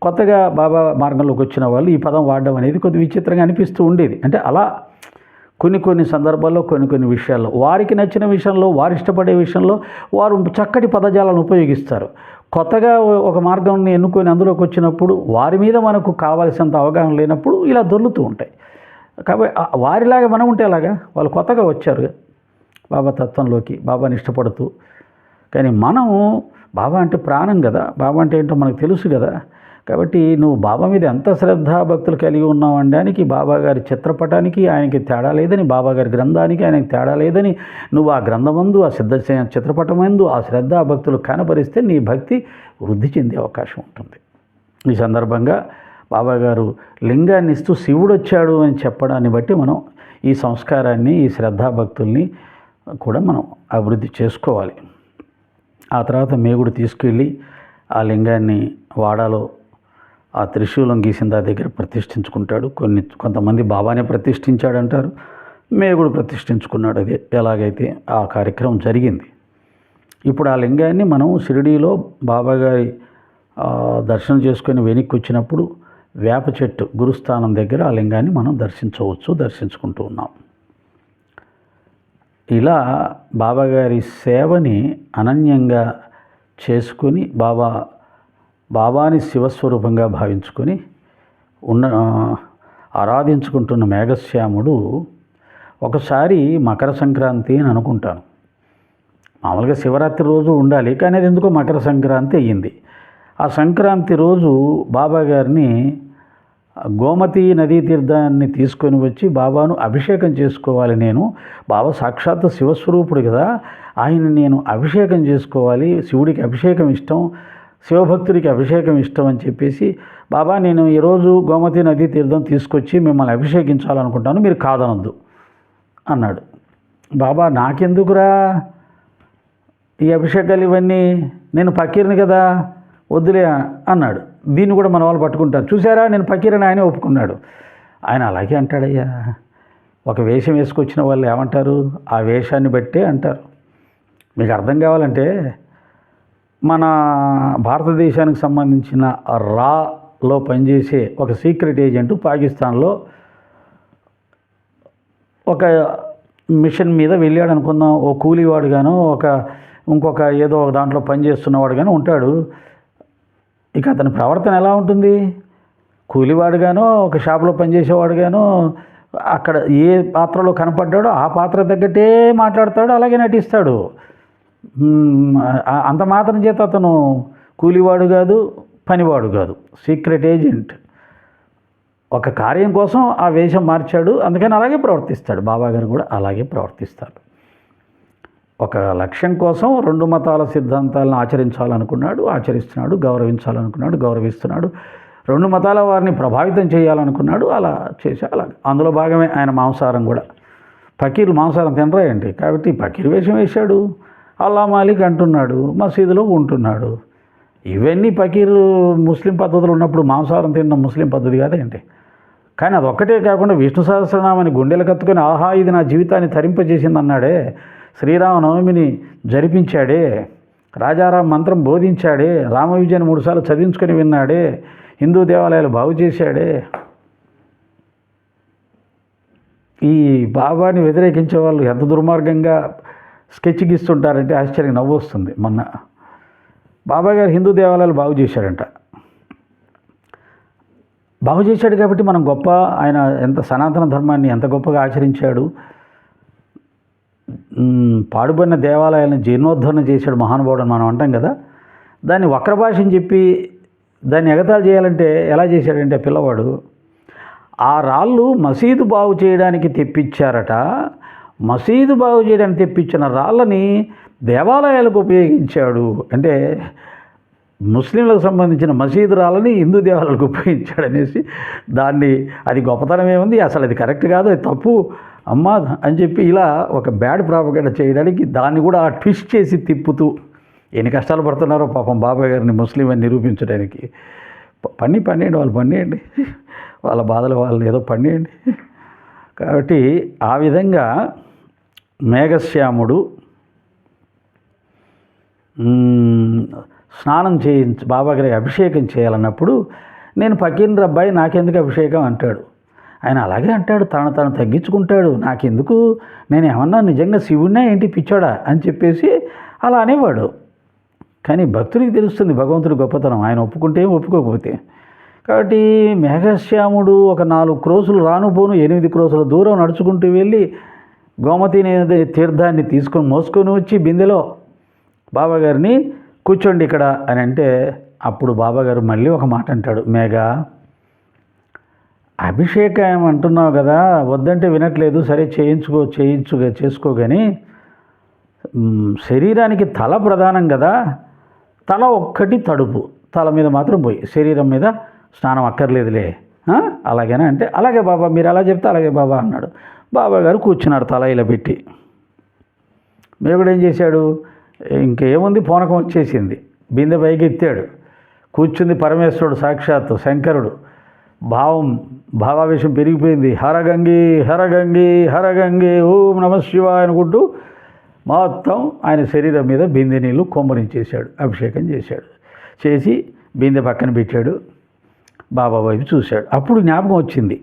కొత్తగా బాబా మార్గంలోకి వచ్చిన వాళ్ళు ఈ పదం వాడడం అనేది కొద్ది విచిత్రంగా అనిపిస్తూ ఉండేది. అంటే అలా కొన్ని సందర్భాల్లో కొన్ని విషయాల్లో వారికి నచ్చిన విషయంలో, వారు ఇష్టపడే విషయంలో వారు చక్కటి పదజాలను ఉపయోగిస్తారు. కొత్తగా ఒక మార్గాన్ని ఎన్నుకొని అందులోకి వచ్చినప్పుడు వారి మీద మనకు కావాల్సినంత అవగాహన లేనప్పుడు ఇలా దొర్లుతూ ఉంటాయి. కాబట్టి వారిలాగా మనం ఉంటే అలాగా, వాళ్ళు కొత్తగా వచ్చారు బాబా తత్వంలోకి, బాబాని ఇష్టపడుతూ. కానీ మనము బాబా అంటే ప్రాణం కదా, బాబా అంటే ఏంటో మనకు తెలుసు కదా. కాబట్టి నువ్వు బాబా మీద ఎంత శ్రద్ధాభక్తులు కలిగి ఉన్నావు అనడానికి బాబా గారి చిత్రపటానికి ఆయనకి తేడా లేదని, బాబా గారి గ్రంథానికి ఆయనకి తేడా లేదని నువ్వు ఆ గ్రంథమందు, ఆ చిత్రపటమందు ఆ శ్రద్ధాభక్తులు కనపరిస్తే నీ భక్తి వృద్ధి చెందే అవకాశం ఉంటుంది. ఈ సందర్భంగా బాబా గారు లింగాన్ని ఇస్తూ శివుడు వచ్చాడు అని చెప్పడాన్ని బట్టి మనం ఈ సంస్కారాన్ని, ఈ శ్రద్ధాభక్తుల్ని కూడా మనం అభివృద్ధి చేసుకోవాలి. ఆ తర్వాత మేగుడు తీసుకెళ్ళి ఆ లింగాన్ని వాడాలో ఆ త్రిశూలం గీసిన దగ్గర ప్రతిష్ఠించుకుంటాడు. కొంతమంది బాబానే ప్రతిష్ఠించాడంటారు, మేగుడు ప్రతిష్ఠించుకున్నాడు. అది ఎలాగైతే ఆ కార్యక్రమం జరిగింది. ఇప్పుడు ఆ లింగాన్ని మనం షిరిడీలో బాబాగారి దర్శనం చేసుకొని వెనక్కి వచ్చినప్పుడు వేప చెట్టు గురుస్థానం దగ్గర ఆ లింగాన్ని మనం దర్శించుకుంటూ ఉన్నాం. ఇలా బాబాగారి సేవని అనన్యంగా చేసుకుని బాబాని శివస్వరూపంగా భావించుకొని ఆరాధించుకుంటున్న మేఘశ్యాముడు ఒకసారి మకర సంక్రాంతి అని అనుకుంటాను. మామూలుగా శివరాత్రి రోజు ఉండాలి, కానీ అది ఎందుకో మకర సంక్రాంతి అయ్యింది. ఆ సంక్రాంతి రోజు బాబా గారిని గోమతి నదీ తీర్థాన్ని తీసుకొని వచ్చి బాబాను అభిషేకం చేసుకోవాలి. నేను బాబా సాక్షాత్తు శివస్వరూపుడు కదా, ఆయన నేను అభిషేకం చేసుకోవాలి, శివుడికి అభిషేకం ఇష్టం, శివభక్తుడికి అభిషేకం ఇష్టం అని చెప్పేసి, బాబా నేను ఈరోజు గోమతి నదీ తీర్థం తీసుకొచ్చి మిమ్మల్ని అభిషేకించాలనుకుంటాను, మీరు కాదనొద్దు అన్నాడు. బాబా నాకెందుకురా ఈ అభిషేకాలు ఇవన్నీ, నేను ఫకీర్ని కదా, వద్దులే అన్నాడు. దీన్ని కూడా మన వాళ్ళు పట్టుకుంటారు, చూసారా నేను ఫకీరని ఆయనే ఒప్పుకున్నాడు. ఆయన అలాగే అంటాడయ్యా. ఒక వేషం వేసుకొచ్చిన వాళ్ళు ఏమంటారు, ఆ వేషాన్ని బట్టే అంటారు. మీకు అర్థం కావాలంటే మన భారతదేశానికి సంబంధించిన రాలో పనిచేసే ఒక సీక్రెట్ ఏజెంటు పాకిస్తాన్లో ఒక మిషన్ మీద వెళ్ళాడు అనుకుందాం. ఓ కూలీవాడు గాను, ఇంకొక ఏదో ఒక దాంట్లో పనిచేస్తున్నవాడు కానీ ఉంటాడు. ఇక అతని ప్రవర్తన ఎలా ఉంటుంది, కూలివాడుగానో ఒక షాపులో పనిచేసేవాడుగానో అక్కడ ఏ పాత్రలో కనపడ్డాడో ఆ పాత్ర తగ్గట్టే మాట్లాడతాడు, అలాగే నటిస్తాడు. అంత మాత్రం చేత అతను కూలివాడు కాదు, పనివాడు కాదు, సీక్రెట్ ఏజెంట్. ఒక కార్యం కోసం ఆ వేషం మార్చాడు, అందుకని అలాగే ప్రవర్తిస్తాడు. బాబాగారు కూడా అలాగే ప్రవర్తిస్తారు. ఒక లక్ష్యం కోసం రెండు మతాల సిద్ధాంతాలను ఆచరించాలనుకున్నాడు, ఆచరిస్తున్నాడు. గౌరవించాలనుకున్నాడు, గౌరవిస్తున్నాడు. రెండు మతాల వారిని ప్రభావితం చేయాలనుకున్నాడు, అలా చేసి అలాగే అందులో భాగమే ఆయన మాంసాహారం కూడా. ఫకీర్లు మాంసాహారం తినరా ఏంటి? కాబట్టి ఫకీర్ వేషం వేశాడు, అల్లా మాలిక్ అంటున్నాడు, మసీదులో ఉంటున్నాడు. ఇవన్నీ ఫకీరు ముస్లిం పద్ధతులు ఉన్నప్పుడు మాంసాహారం తినడం ముస్లిం పద్ధతి కాదేంటి? కానీ అదొక్కటే కాకుండా విష్ణు సహస్రనామాన్ని గుండెలు కత్తుకొని ఆహా ఇది నా జీవితాన్ని తరింపజేసింది అన్నాడే, శ్రీరామనవమిని జరిపించాడే, రాజారాం మంత్రం బోధించాడే, రామ విజయాన్ని 3 సార్లు చదివించుకొని విన్నాడే, హిందూ దేవాలయాలు బాగు చేశాడే. ఈ బాబాని వ్యతిరేకించే వాళ్ళు ఎంత దుర్మార్గంగా స్కెచ్ గీస్తుంటారంటే ఆశ్చర్యంగా నవ్వు వస్తుంది. మొన్న బాబా గారు హిందూ దేవాలయాలు బాగు చేశాడంట. బాగు చేశాడు కాబట్టి మనం గొప్ప, ఆయన ఎంత సనాతన ధర్మాన్ని ఎంత గొప్పగా ఆచరించాడు, పాడుబడిన దేవాలయాలను జీర్ణోద్ధరణ చేశాడు మహానుభావుడు అని మనం అంటాం కదా. దాన్ని వక్ర భాషని చెప్పి దాన్ని ఎగతాళి చేయాలంటే ఎలా చేశాడంటే పిల్లవాడు, ఆ రాళ్ళు మసీదు బాగు చేయడానికి తెప్పించారట. మసీదు బాగు చేయడానికి తెప్పించిన రాళ్ళని దేవాలయాలకు ఉపయోగించాడు. అంటే ముస్లింలకు సంబంధించిన మసీదు రాళ్ళని హిందూ దేవాలయాలకు ఉపయోగించాడనేసి దాన్ని, అది గొప్పతనం ఏముంది, అసలు అది కరెక్ట్ కాదు, అది తప్పు అమ్మా అని చెప్పి ఇలా ఒక బ్యాడ్ ప్రాపగేండా చేయడానికి దాన్ని కూడా ట్విస్ట్ చేసి తిప్పుతూ ఎన్ని కష్టాలు పడుతున్నారో పాపం బాబాయ్ గారిని ముస్లిం అని నిరూపించడానికి. పండియండి వాళ్ళు, పండియండి వాళ్ళ బాధలు వాళ్ళు ఏదో పండియండి. కాబట్టి ఆ విధంగా మేఘశ్యాముడు స్నానం బాబాగారికి అభిషేకం చేయాలన్నప్పుడు నేను పక్కన రబ్బాయి నాకెందుకు అభిషేకం అంటాడు. ఆయన అలాగే అంటాడు, తను తగ్గించుకుంటాడు. నాకెందుకు, నేను ఏమన్నా నిజంగా శివుడినా ఏంటి పిచ్చాడా అని చెప్పేసి అలా అనేవాడు. కానీ భక్తుడికి తెలుస్తుంది భగవంతుడి గొప్పతనం, ఆయన ఒప్పుకుంటే ఒప్పుకోకపోతే. కాబట్టి మేఘశ్యాముడు ఒక 4 క్రోసులు రానుపోను 8 క్రోసుల దూరం నడుచుకుంటూ వెళ్ళి గోమతి తీర్థాన్ని మోసుకొని వచ్చి బిందెలో బాబాగారిని కూర్చోండి ఇక్కడ అని అంటే, అప్పుడు బాబాగారు మళ్ళీ ఒక మాట అంటాడు, మేఘ అభిషేకం అంటున్నావు కదా, వద్దంటే వినట్లేదు, సరే చేసుకో కానీ శరీరానికి తల ప్రధానం కదా, తల ఒక్కటి తడుపు, తల మీద మాత్రం పోయి శరీరం మీద స్నానం అక్కర్లేదులే, అలాగేనా అంటే అలాగే బాబా, మీరు అలా చెప్తే అలాగే బాబా అన్నాడు. బాబా గారు కూర్చున్నాడు తల ఇలా పెట్టి. మేగుడు ఏం చేశాడు, ఇంకేముంది పూనకం వచ్చేసింది, బిందె పైకి ఎత్తాడు. కూర్చుంది పరమేశ్వరుడు సాక్షాత్తు శంకరుడు. భావావేశం పెరిగిపోయింది. హరగంగి హరగంగి హరగంగి ఓం నమ శివాయ అనుకుంటూ మొత్తం ఆయన శరీరం మీద బిందె నీళ్ళు కొమ్మరించేశాడు, అభిషేకం చేశాడు. చేసి బిందె పక్కన పెట్టాడు, బాబా వైపు చూశాడు. అప్పుడు జ్ఞాపకం వచ్చింది,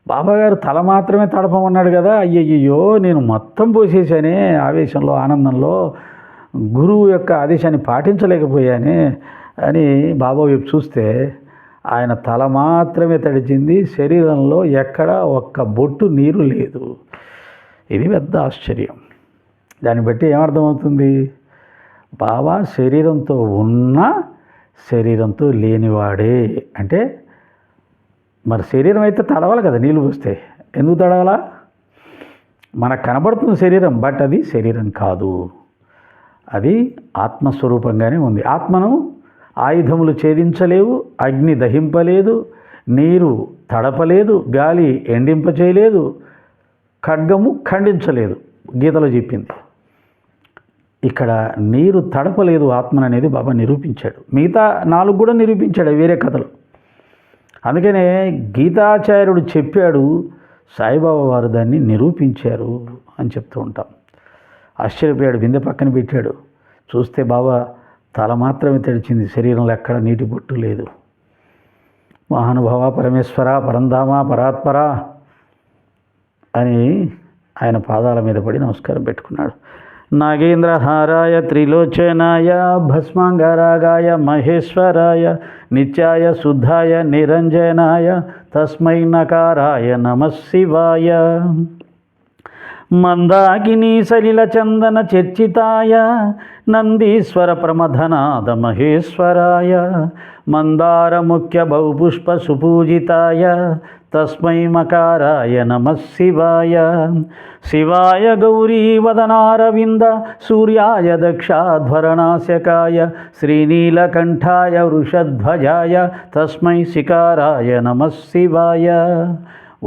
బాబాగారు తల మాత్రమే తడపమన్నాడు కదా, అయ్యయ్యో నేను మొత్తం పోసేసానే ఆవేశంలో ఆనందంలో, గురువు యొక్క ఆదేశాన్ని పాటించలేకపోయానే అని బాబా వైపు చూస్తే ఆయన తల మాత్రమే తడిచింది, శరీరంలో ఎక్కడ ఒక్క బొట్టు నీరు లేదు. ఇది పెద్ద ఆశ్చర్యం. దాన్ని బట్టి ఏమర్థమవుతుంది, బాబా శరీరంతో ఉన్నా శరీరంతో లేనివాడే. అంటే మరి శరీరం అయితే తడవాలి కదా, నీళ్ళు పోస్తే ఎందుకు తడవాలా? మనకు కనబడుతుంది శరీరం, బట్ అది శరీరం కాదు, అది ఆత్మస్వరూపంగానే ఉంది. ఆత్మను ఆయుధములు ఛేదించలేవు, అగ్ని దహింపలేదు, నీరు తడపలేదు, గాలి ఎండింపచేయలేదు, ఖడ్గము ఖండించలేదు. గీతలో చెప్పింది. ఇక్కడ నీరు తడపలేదు ఆత్మను అనేది బాబా నిరూపించాడు. మిగతా 4 కూడా నిరూపించాడు వేరే కథలు. అందుకనే గీతాచార్యుడు చెప్పాడు, సాయిబాబా వారు దాన్ని నిరూపించారు అని చెప్తూ ఉంటాం. ఆశ్చర్యపోయాడు, బిందె పక్కన పెట్టాడు. చూస్తే బాబా తల మాత్రమే తెడిచింది, శరీరంలో ఎక్కడ నీటి బొట్టు లేదు. మహానుభావ పరమేశ్వర పరంధామ పరాత్పర అని ఆయన పాదాల మీద పడి నమస్కారం పెట్టుకున్నాడు. నాగేంద్రహారాయ త్రిలోచనాయ భస్మాంగరాగాయ మహేశ్వరాయ నిత్యాయ శుద్ధాయ నిరంజనాయ తస్మై నకారాయ నమః శివాయ. మందాకినీ సలిల చందన చర్చితాయ నందీశ్వర ప్రమథనాద మహేశ్వరాయ మందార ముఖ్య బహుపుష్ప సుపూజితాయ తస్మై మకారాయ నమః శివాయ శివాయ గౌరీవదనారవింద సూర్యాయ దక్షాధ్వరనాశకాయ శ్రీనీలకంఠాయ వృషధ్వజాయ తస్మై శికారాయ నమః శివాయ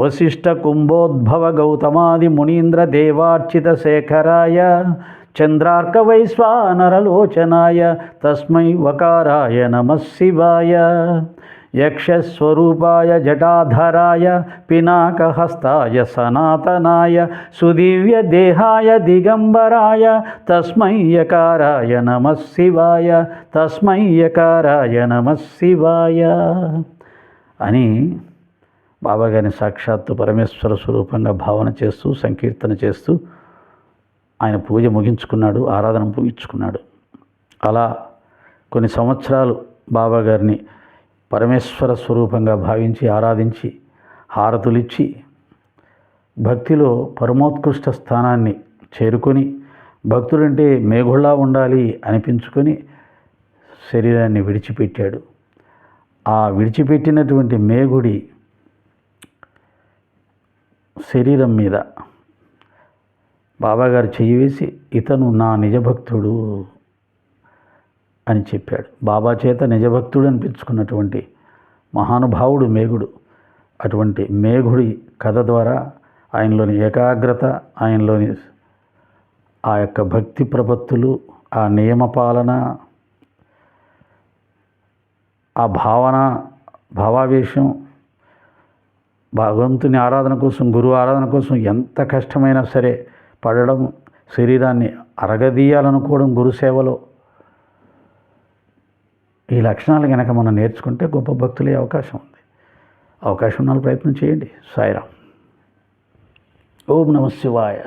వశిష్ఠ కుంభోద్భవ గౌతమాది మునీంద్ర దేవార్చిత శేఖరాయ చంద్రార్క వైశ్వానరలోచనాయ తస్మై వకారాయ నమః శివాయ యక్షస్వరూపాయ జటాధరాయ పినాకహస్తాయ సనాతనాయ సుదివ్య దేహాయ దిగంబరాయ తస్మై యకారాయ నమః శివాయ తస్మై యకారాయ నమః శివాయ అని బాబాగారిని సాక్షాత్తు పరమేశ్వర స్వరూపంగా భావన చేస్తూ సంకీర్తన చేస్తూ ఆయన పూజ ముగించుకున్నాడు, ఆరాధన ముగించుకున్నాడు. అలా కొన్ని సంవత్సరాలు బాబాగారిని పరమేశ్వర స్వరూపంగా భావించి ఆరాధించి హారతులిచ్చి భక్తిలో పరమోత్కృష్ట స్థానాన్ని చేరుకొని భక్తుడంటే మేఘుళ్ళా ఉండాలి అనిపించుకొని శరీరాన్ని విడిచిపెట్టాడు. ఆ విడిచిపెట్టినటువంటి మేఘుడి శరీరం మీద బాబాగారు చెయ్యి వేసి ఇతను నా నిజభక్తుడు అని చెప్పాడు. బాబా చేత నిజభక్తుడు అనిపించుకున్నటువంటి మహానుభావుడు మేఘుడు. అటువంటి మేఘుడి కథ ద్వారా ఆయనలోని ఏకాగ్రత, ఆయనలోని ఆ యొక్క భక్తి ప్రపత్తులు, ఆ నియమపాలన, ఆ భావావేశం, భగవంతుని ఆరాధన కోసం, గురువు ఆరాధన కోసం ఎంత కష్టమైనా సరే పడడం, శరీరాన్ని అరగదీయాలనుకోవడం గురుసేవలో, ఈ లక్షణాలు కనుక మనం నేర్చుకుంటే గొప్ప భక్తులే అవకాశం ఉంది. అవకాశం ఉన్న ప్రయత్నం చేయండి. సాయిరాం. ఓం నమః శివాయ.